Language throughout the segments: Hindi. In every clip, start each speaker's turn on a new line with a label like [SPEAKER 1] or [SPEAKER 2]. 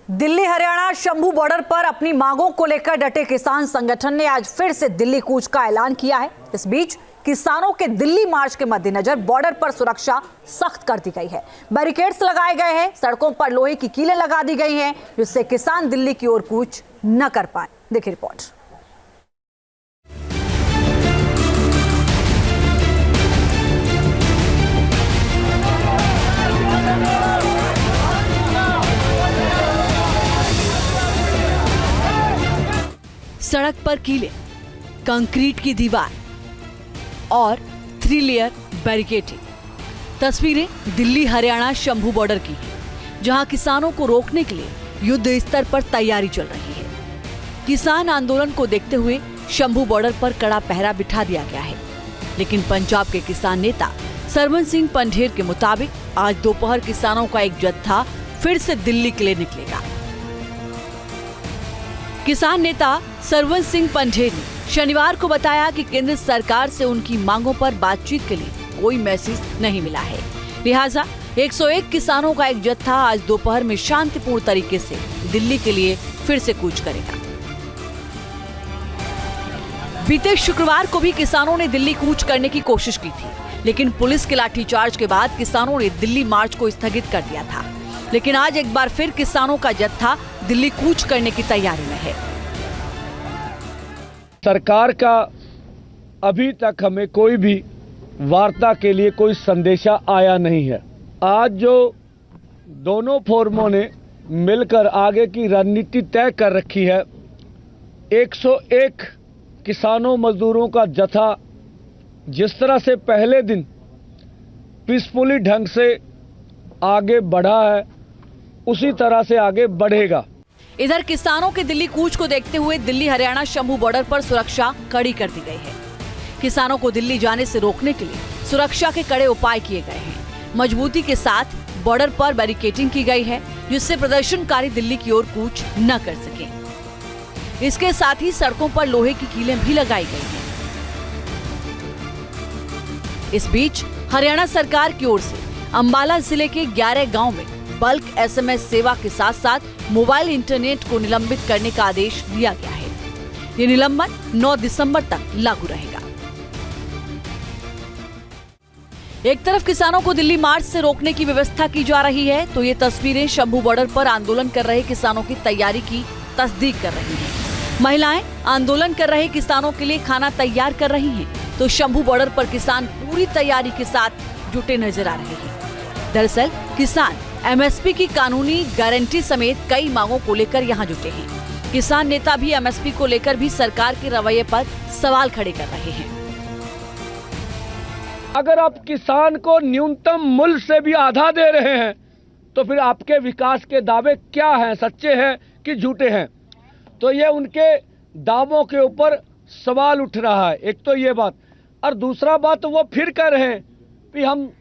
[SPEAKER 1] दिल्ली हरियाणा शंभू बॉर्डर पर अपनी मांगों को लेकर डटे किसान संगठन ने आज फिर से दिल्ली कूच का ऐलान किया है। इस बीच किसानों के दिल्ली मार्च के मद्देनजर बॉर्डर पर सुरक्षा सख्त कर दी गई है। बैरिकेड्स लगाए गए हैं, सड़कों पर लोहे की कीलें लगा दी गई हैं, जिससे किसान दिल्ली की ओर कूच न कर पाए। देखिए रिपोर्ट।
[SPEAKER 2] सड़क पर कीले, कंक्रीट की दीवार और 3 लेयर बैरिकेडिंग। तस्वीरें दिल्ली हरियाणा शंभू बॉर्डर की हैं, जहां किसानों को रोकने के लिए युद्ध स्तर पर तैयारी चल रही है। किसान आंदोलन को देखते हुए शंभू बॉर्डर पर कड़ा पहरा बिठा दिया गया है, लेकिन पंजाब के किसान नेता सरवन सिंह पंढेर के मुताबिक आज दोपहर किसानों का एक जत्था फिर से दिल्ली के लिए निकलेगा। किसान नेता सरवन सिंह पंढेर ने शनिवार को बताया कि केंद्र सरकार से उनकी मांगों पर बातचीत के लिए कोई मैसेज नहीं मिला है, लिहाजा 101 किसानों का एक जत्था आज दोपहर में शांतिपूर्ण तरीके से दिल्ली के लिए फिर से कूच करेगा। बीते शुक्रवार को भी किसानों ने दिल्ली कूच करने की कोशिश की थी, लेकिन पुलिस के लाठीचार्ज के बाद किसानों ने दिल्ली मार्च को स्थगित कर दिया था। लेकिन आज एक बार फिर किसानों का जत्था दिल्ली कूच करने की तैयारी में है।
[SPEAKER 3] सरकार का अभी तक हमें कोई भी वार्ता के लिए कोई संदेशा आया नहीं है। आज जो दोनों फोरमों ने मिलकर आगे की रणनीति तय कर रखी है, 101 किसानों मजदूरों का जत्था जिस तरह से पहले दिन पीसफुली ढंग से आगे बढ़ा है, उसी तरह से आगे बढ़ेगा।
[SPEAKER 2] इधर किसानों के दिल्ली कूच को देखते हुए दिल्ली हरियाणा शंभू बॉर्डर पर सुरक्षा कड़ी कर दी गई है। किसानों को दिल्ली जाने से रोकने के लिए सुरक्षा के कड़े उपाय किए गए हैं। मजबूती के साथ बॉर्डर पर बैरिकेडिंग की गई है, जिससे प्रदर्शनकारी दिल्ली की ओर कूच न कर सके। इसके साथ ही सड़कों पर लोहे की कीलें भी लगाई गई हैं। इस बीच हरियाणा सरकार की ओर से अंबाला जिले के 11 गांव में बल्क SMS सेवा के साथ साथ मोबाइल इंटरनेट को निलंबित करने का आदेश दिया गया है। ये निलंबन 9 दिसंबर तक लागू रहेगा। एक तरफ किसानों को दिल्ली मार्च से रोकने की व्यवस्था की जा रही है, तो ये तस्वीरें शंभू बॉर्डर पर आंदोलन कर रहे किसानों की तैयारी की तस्दीक कर रही हैं। महिलाएं आंदोलन कर रहे किसानों के लिए खाना तैयार कर रही हैं, तो शंभू बॉर्डर पर किसान पूरी तैयारी के साथ जुटे नजर आ रहे हैं। दरअसल किसान MSP की कानूनी गारंटी समेत कई मांगों को लेकर यहां जुटे हैं। किसान नेता भी MSP को लेकर भी सरकार के रवैये पर सवाल खड़े कर रहे हैं।
[SPEAKER 3] अगर आप किसान को न्यूनतम मूल्य से भी आधा दे रहे हैं, तो फिर आपके विकास के दावे क्या हैं, सच्चे हैं कि झूठे हैं? तो ये उनके दावों के ऊपर सवाल उठ रहा है। एक तो ये बात, और दूसरा बात वो फिर कह रहे हैं कि हम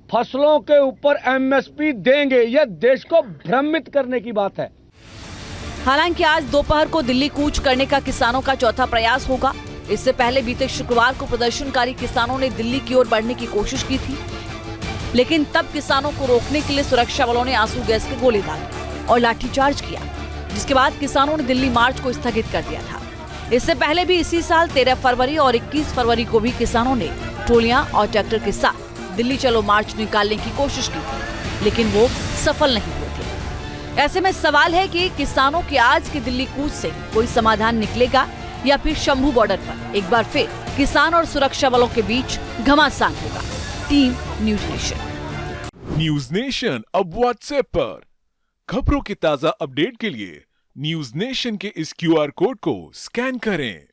[SPEAKER 3] फसलों के ऊपर MSP देंगे। यह देश को भ्रमित करने की बात है।
[SPEAKER 2] हालांकि आज दोपहर को दिल्ली कूच करने का किसानों का चौथा प्रयास होगा। इससे पहले बीते शुक्रवार को प्रदर्शनकारी किसानों ने दिल्ली की ओर बढ़ने की कोशिश की थी, लेकिन तब किसानों को रोकने के लिए सुरक्षा बलों ने आंसू गैस के गोले दागे और लाठीचार्ज किया, जिसके बाद किसानों ने दिल्ली मार्च को स्थगित कर दिया था। इससे पहले भी इसी साल 13 फरवरी और 21 फरवरी को भी किसानों ने ट्रोलियां और ट्रैक्टर के साथ दिल्ली चलो मार्च निकालने की कोशिश की थी, लेकिन वो सफल नहीं हुए थे। ऐसे में सवाल है कि किसानों के आज के दिल्ली कूच से कोई समाधान निकलेगा या फिर शंभू बॉर्डर पर एक बार फिर किसान और सुरक्षा बलों के बीच घमासान होगा। Team news nation.
[SPEAKER 4] News nation अब व्हाट्सएप पर खबरों की ताजा अपडेट के लिए न्यूज नेशन के इस QR कोड को स्कैन करें।